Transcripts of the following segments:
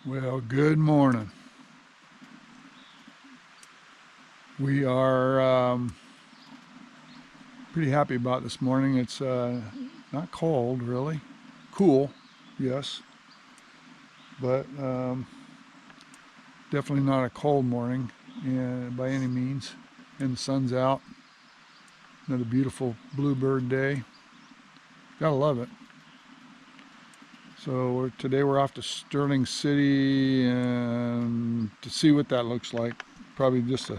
Well, good morning. We are pretty happy about this morning. It's not cold, really. Cool, yes, but definitely not a cold morning by any means. And the sun's out. Another beautiful bluebird day. Gotta love it. So today we're off to Stirling City and to see what that looks like. Probably just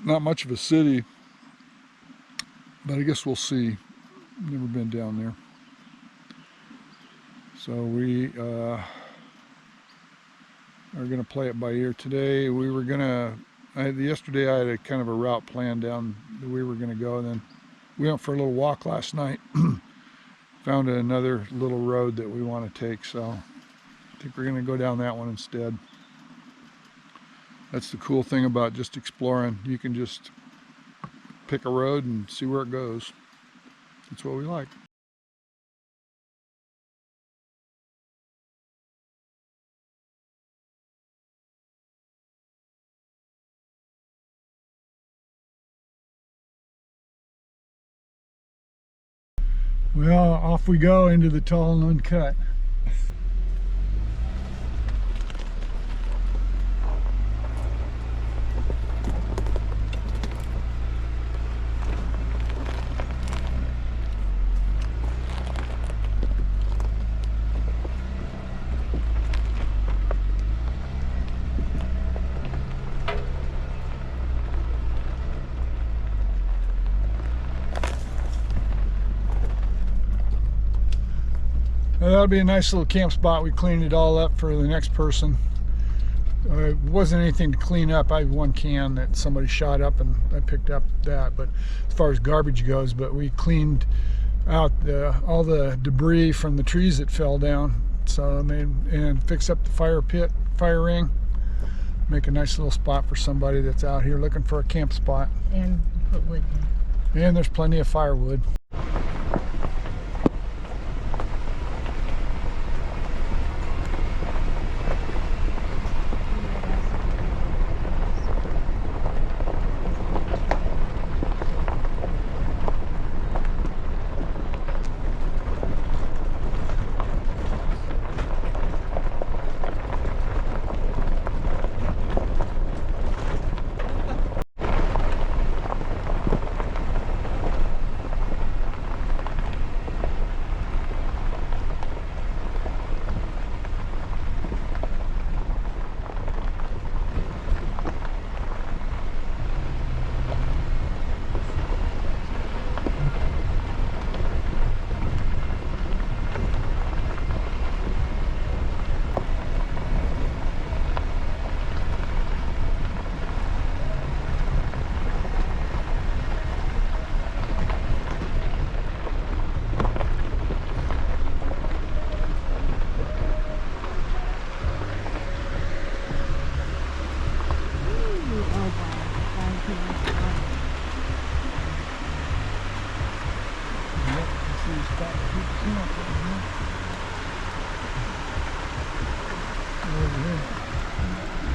not much of a city, but I guess we'll see. Never been down there. So we are going to play it by ear today. We were going to, yesterday I had a kind of a route planned down that we were going to go, and then we went for a little walk last night. Found another little road that we want to take, so I think we're going to go down that one instead. That's the cool thing about just exploring. You can just pick a road and see where it goes. That's what we like. Well, off we go into the tall and uncut. Well, that'll be a nice little camp spot. We cleaned it all up for the next person. It wasn't anything to clean up. I had one can that somebody shot up and I picked up that, but as far as garbage goes, but we cleaned out all the debris from the trees that fell down. So I made, and fix up the fire ring, make a nice little spot for somebody that's out here looking for a camp spot. And put wood in. And there's plenty of firewood.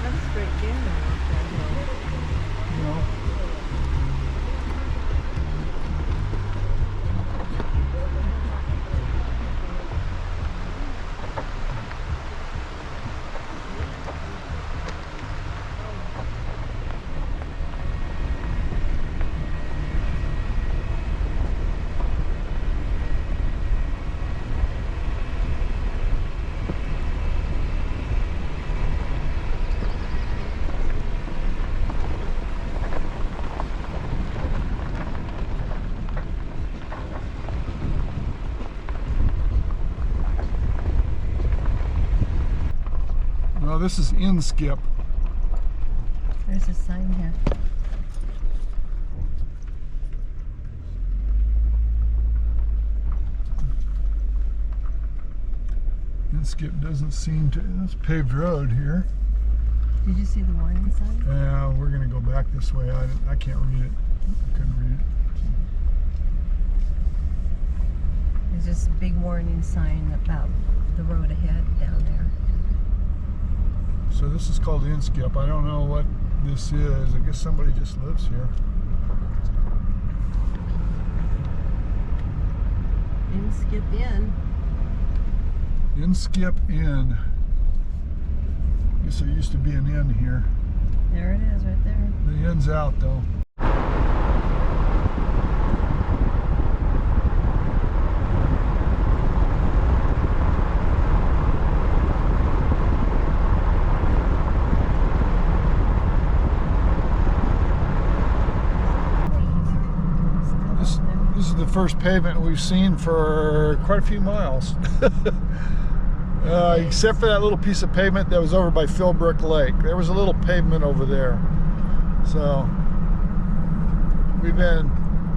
That's straight down off that hill. No. Well, this is Inskip. There's a sign here. Inskip doesn't seem to, it's a paved road here. Did you see the warning sign? Yeah, we're going to go back this way. I can't read it. I couldn't read it. There's just a big warning sign about the road ahead down there. So this is called Inskip. I don't know what this is. I guess somebody just lives here. Inskip Inn. Inskip Inn. I guess there used to be an inn here. There it is, right there. The inn's out though. This is the first pavement we've seen for quite a few miles. Except for that little piece of pavement that was over by Philbrook Lake. There was a little pavement over there. So we've been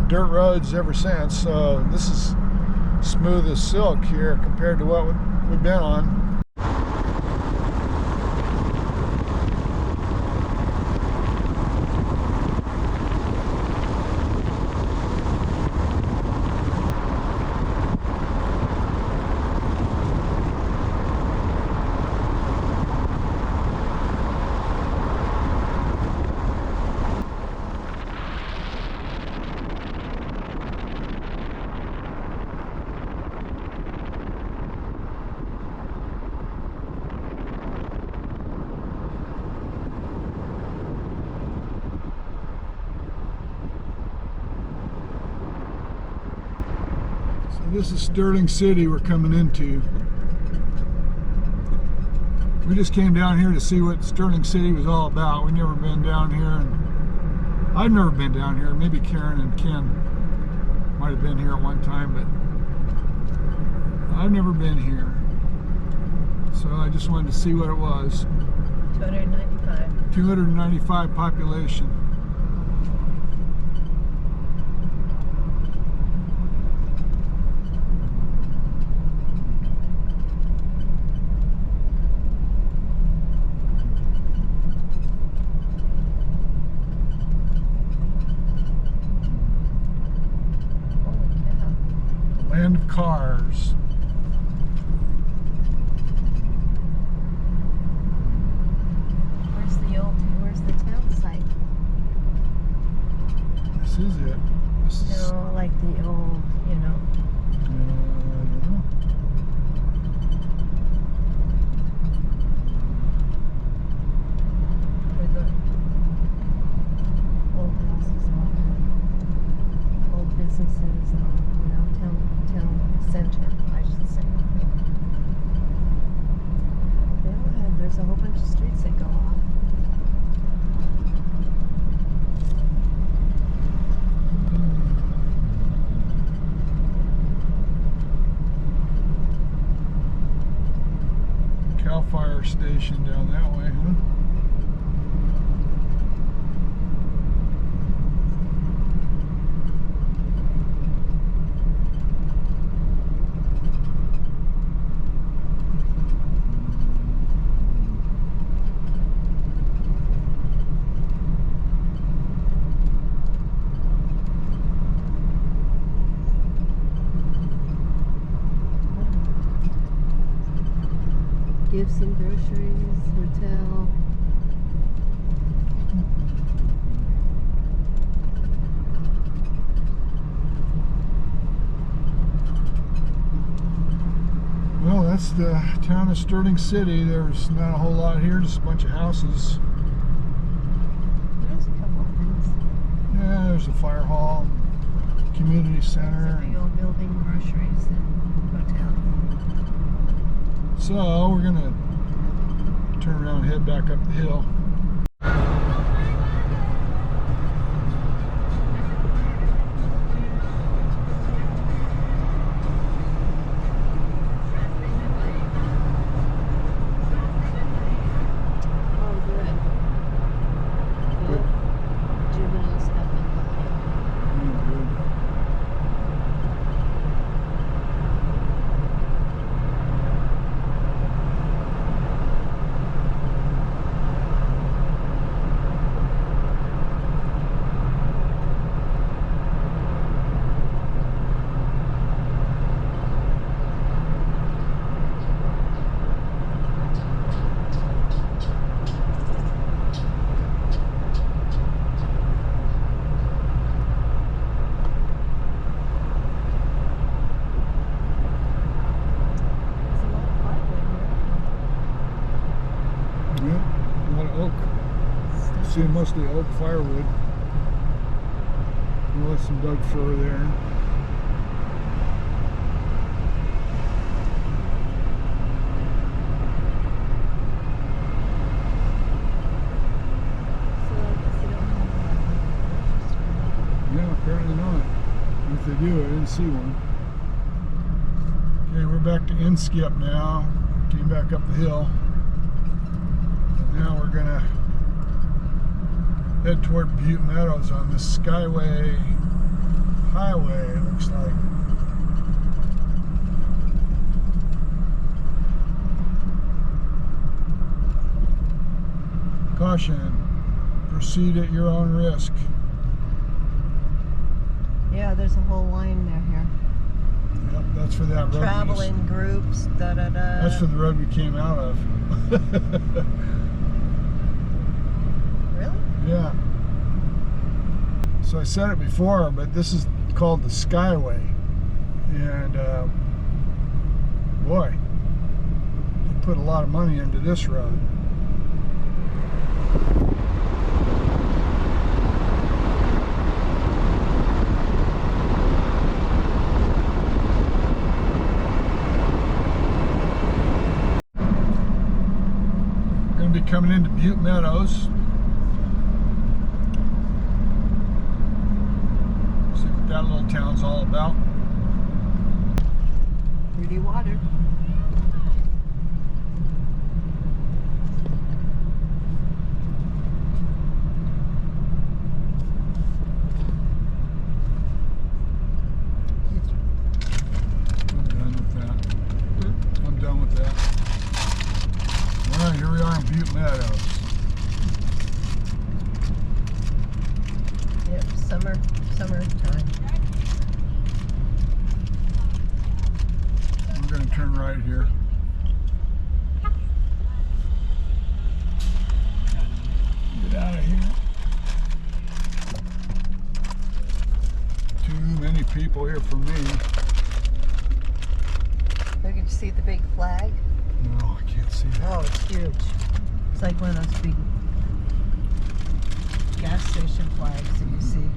dirt roads ever since. So this is smooth as silk here compared to what we've been on. This is Stirling City we're coming into. We just came down here to see what Stirling City was all about. We've never been down here, and I've never been down here. Maybe Karen and Ken might have been here at one time, but I've never been here. So I just wanted to see what it was. 295. 295 population. Land of cars. Where's the town site? This is it. This is, No, like the old, you know. I don't know. Where the old houses are. Old businesses are, you know, town center, I should say. Yeah, and there's a whole bunch of streets that go off. Cal Fire Station down that way, huh? Gibson Groceries, hotel. Well, that's the town of Stirling City. There's not a whole lot here, just a bunch of houses. There's a couple of things. Yeah, there's a fire hall, community center. There's a big old building, groceries, and hotel. So we're gonna turn around and head back up the hill. Oh, good. Good. Juveniles have been lucky. seeing mostly oak firewood. Well, that's some Doug fir there. So I guess they don't have Yeah, apparently not. If they do, I didn't see one. Okay, we're back to Inskip now. Came back up the hill. And now we're gonna head toward Butte Meadows on this Skyway highway, it looks like. Caution, proceed at your own risk. Yeah, there's a whole line there here. Yep, that's for that road. Traveling groups, da-da-da. That's for the road we came out of. Really? Yeah. So I said it before, but this is called the Skyway. And boy, they put a lot of money into this road. We're going to be coming into Butte Meadows. See what that little town's all about. Pretty water. I'm done with that. I'm done with that. All right, here we are in Butte Meadows. Yep, summertime. We're going to turn right here. Get out of here. Too many people here for me. Look, you see the big flag? No, I can't see that. Oh, it's huge. It's like one of those big gas station flags that you see.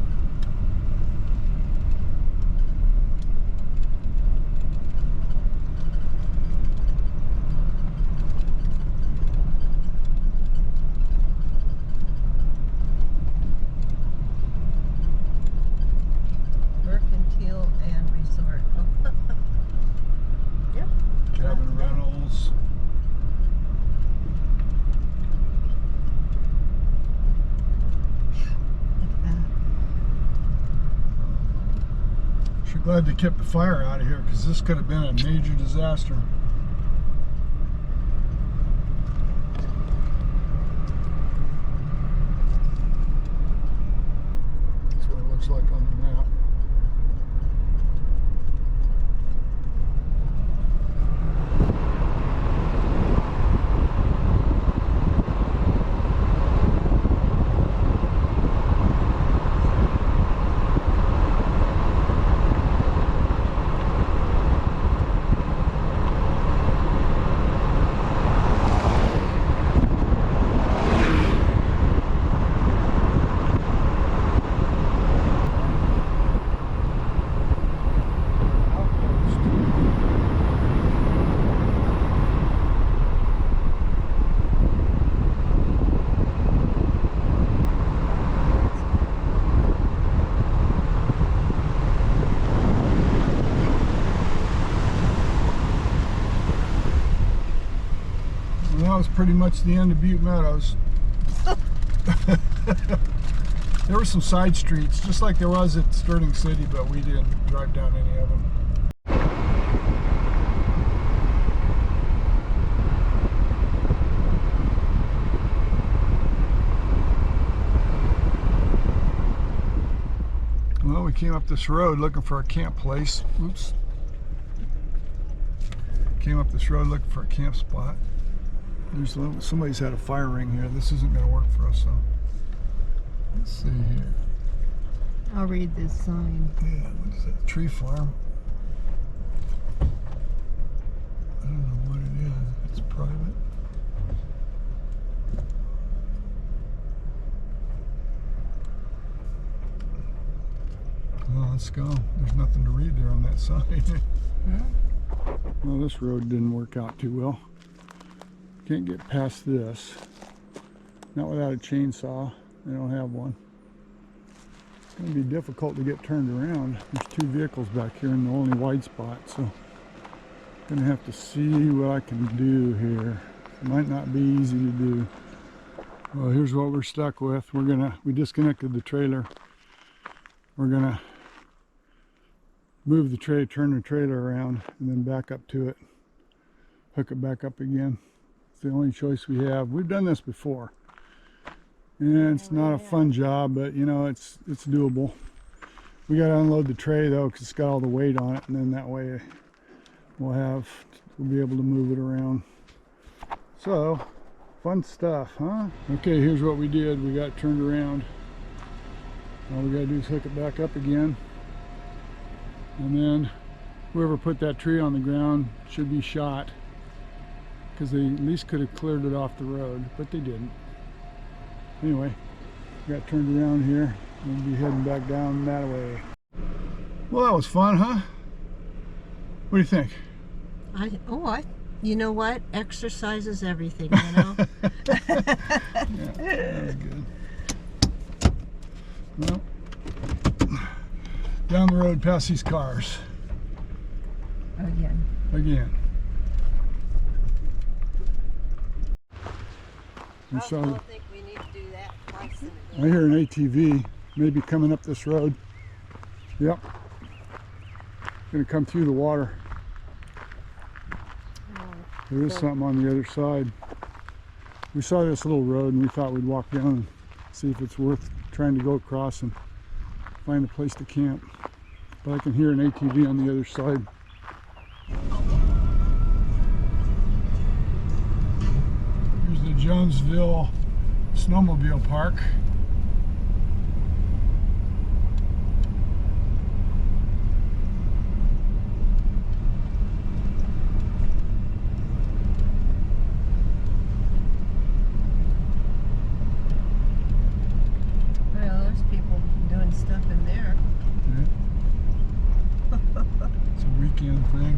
Mercantile and resort. Yep. Cabin rentals. Look at that. Sure glad they kept the fire out of here because this could have been a major disaster. That's what it looks like on the map. And that was pretty much the end of Butte Meadows. There were some side streets, just like there was at Stirling City, but we didn't drive down any of them. Well, we came up this road looking for a camp place. Oops. Came up this road looking for a camp spot. Somebody's had a fire ring here. This isn't going to work for us, so let's see here. I'll read this sign. Yeah, what is that? Tree farm. I don't know what it is. It's private. let's go. There's nothing to read there on that side. Well, this road didn't work out too well. Can't get past this. Not without a chainsaw. They don't have one. It's going to be difficult to get turned around. There's two vehicles back here in the only wide spot, so I'm going to have to see what I can do here. It might not be easy to do. Well, here's what we're stuck with. We disconnected the trailer. We're gonna move the tray, turn the trailer around, and then back up to it. Hook it back up again. It's the only choice we have. We've done this before. And it's not a fun job, but you know, it's doable. We gotta unload the tray though, because it's got all the weight on it, and then that way we'll be able to move it around. So, fun stuff, huh? Okay, here's what we did. We got turned around. All we gotta do is hook it back up again. And then whoever put that tree on the ground should be shot, because they at least could have cleared it off the road, but they didn't. Anyway, got turned around here. We'll be heading back down that way. Well, that was fun, huh? What do you think? You know what? Exercise is everything, you know? Yeah, that was good. Well, down the road past these cars. Again. I don't think we need to do that twice in a I hear an ATV maybe coming up this road. Yep. Gonna come through the water. There is something on the other side. We saw this little road and we thought we'd walk down and see if it's worth trying to go across and find a place to camp. But I can hear an ATV on the other side. Here's the Jonesville snowmobile park. Stuff in there. Yeah. It's a weekend thing.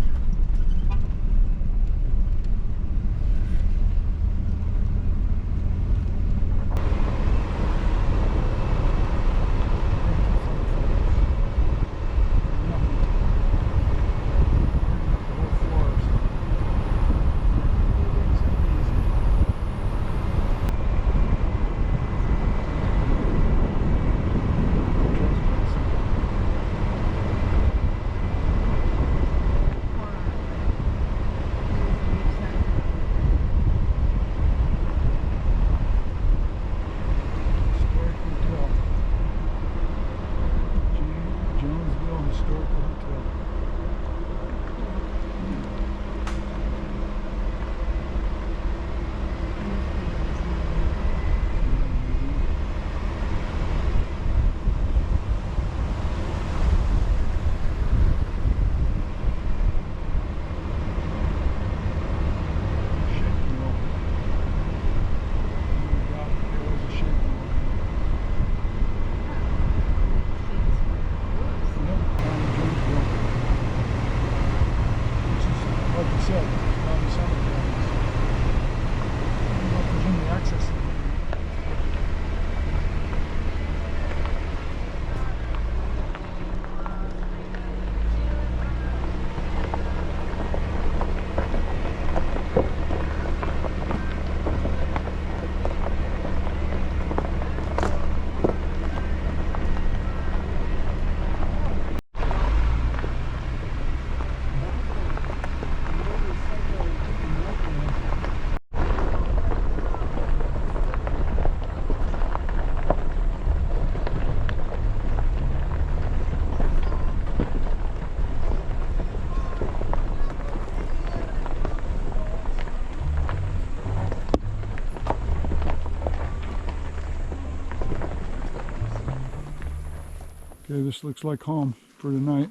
Okay, this looks like home for tonight.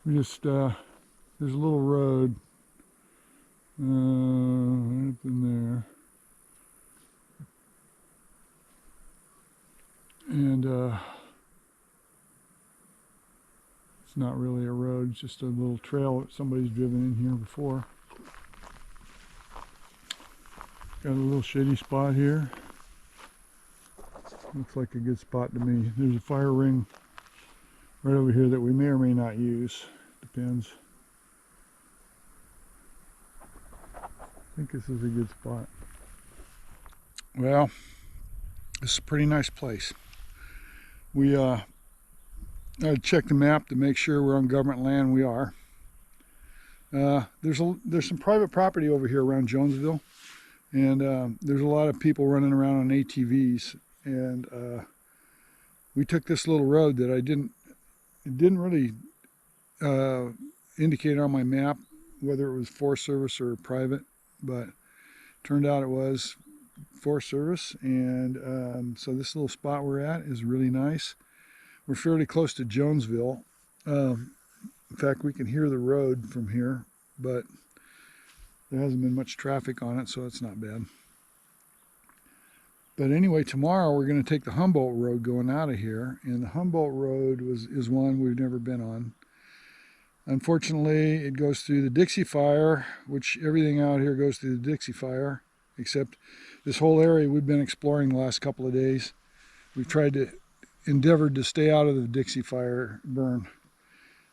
We just, there's a little road right up in there. And It's not really a road, it's just a little trail that somebody's driven in here before. Got a little shady spot here. Looks like a good spot to me. There's a fire ring right over here that we may or may not use. Depends. I think this is a good spot. Well, this is a pretty nice place. We I checked the map to make sure we're on government land. We are. There's some private property over here around Jonesville, and there's a lot of people running around on ATVs. And we took this little road that it didn't really indicate on my map whether it was Forest Service or private, but turned out it was Forest Service. And so this little spot we're at is really nice. We're fairly close to Jonesville. In fact, we can hear the road from here, but there hasn't been much traffic on it, so it's not bad. But anyway, tomorrow we're going to take the Humboldt Road going out of here, and the Humboldt Road is one we've never been on. Unfortunately, it goes through the Dixie Fire, which everything out here goes through the Dixie Fire, except this whole area we've been exploring the last couple of days. We've endeavored to stay out of the Dixie Fire burn.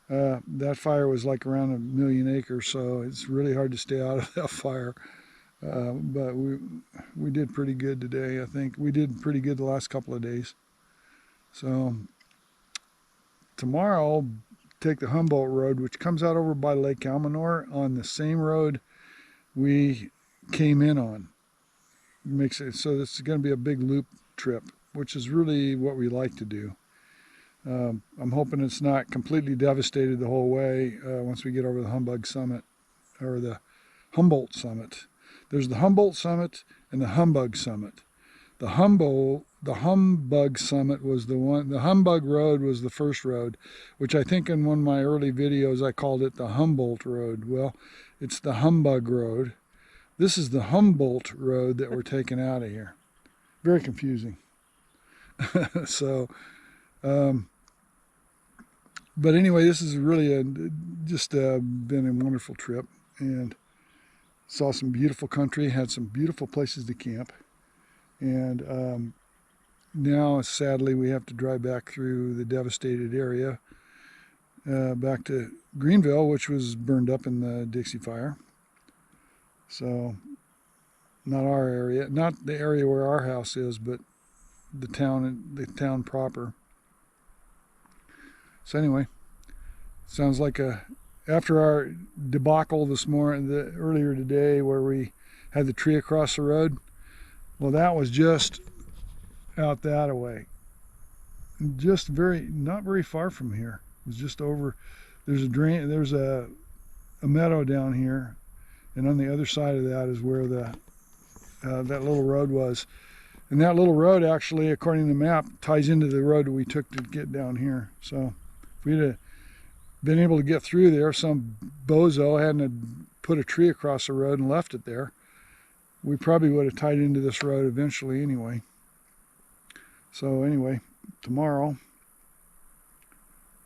That fire was like around 1 million acres, so it's really hard to stay out of that fire. But we did pretty good today. I think we did pretty good the last couple of days. So tomorrow I'll take the Humboldt Road, which comes out over by Lake Almanor, on the same road we came in on. Makes it so this is going to be a big loop trip, which is really what we like to do. I'm hoping it's not completely devastated the whole way once we get over the Humbug Summit, or the Humboldt Summit. There's the Humboldt Summit and the Humbug Summit. The Humbug Summit was the one, the Humbug Road was the first road, which I think in one of my early videos I called it the Humboldt Road. Well, it's the Humbug Road. This is the Humboldt Road that we're taking out of here. Very confusing. So, but anyway, this is really been a wonderful trip, and saw some beautiful country, had some beautiful places to camp. And now, sadly, we have to drive back through the devastated area, back to Greenville, which was burned up in the Dixie Fire. So, not our area, not the area where our house is, but the town proper. So anyway, sounds like after our debacle this morning, earlier today, where we had the tree across the road, well, that was just out that way. Just not very far from here. It was just over. There's a meadow down here, and on the other side of that is where that little road was. And that little road, actually, according to the map, ties into the road we took to get down here. So if we'd been able to get through there, some bozo hadn't put a tree across the road and left it there, we probably would have tied into this road eventually anyway. So anyway, tomorrow,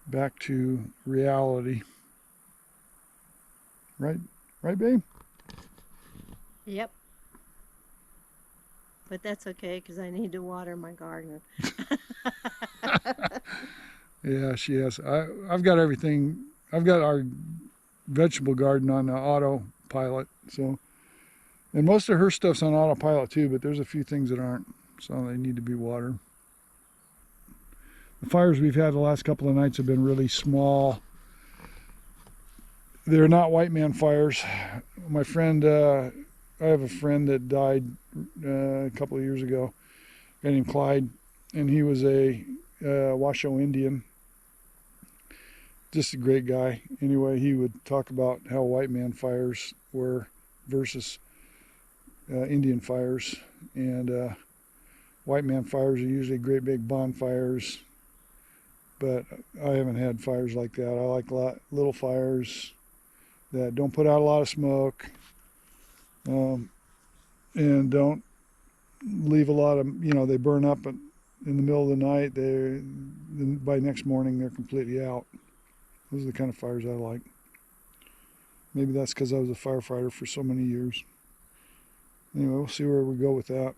back to reality. Right, babe? Yep. But that's okay, because I need to water my garden. Yeah, she has. I've got everything. I've got our vegetable garden on autopilot. So, and most of her stuff's on autopilot too, but there's a few things that aren't, so they need to be watered. The fires we've had the last couple of nights have been really small. They're not white man fires. My friend, I have a friend that died a couple of years ago, a guy named Clyde, and he was a Washoe Indian. Just a great guy. Anyway, he would talk about how white man fires were versus Indian fires. And white man fires are usually great big bonfires, but I haven't had fires like that. I like little fires that don't put out a lot of smoke, and don't leave a lot of, they burn up in the middle of the night. By next morning they're completely out. Those are the kind of fires I like. Maybe that's because I was a firefighter for so many years. Anyway, we'll see where we go with that.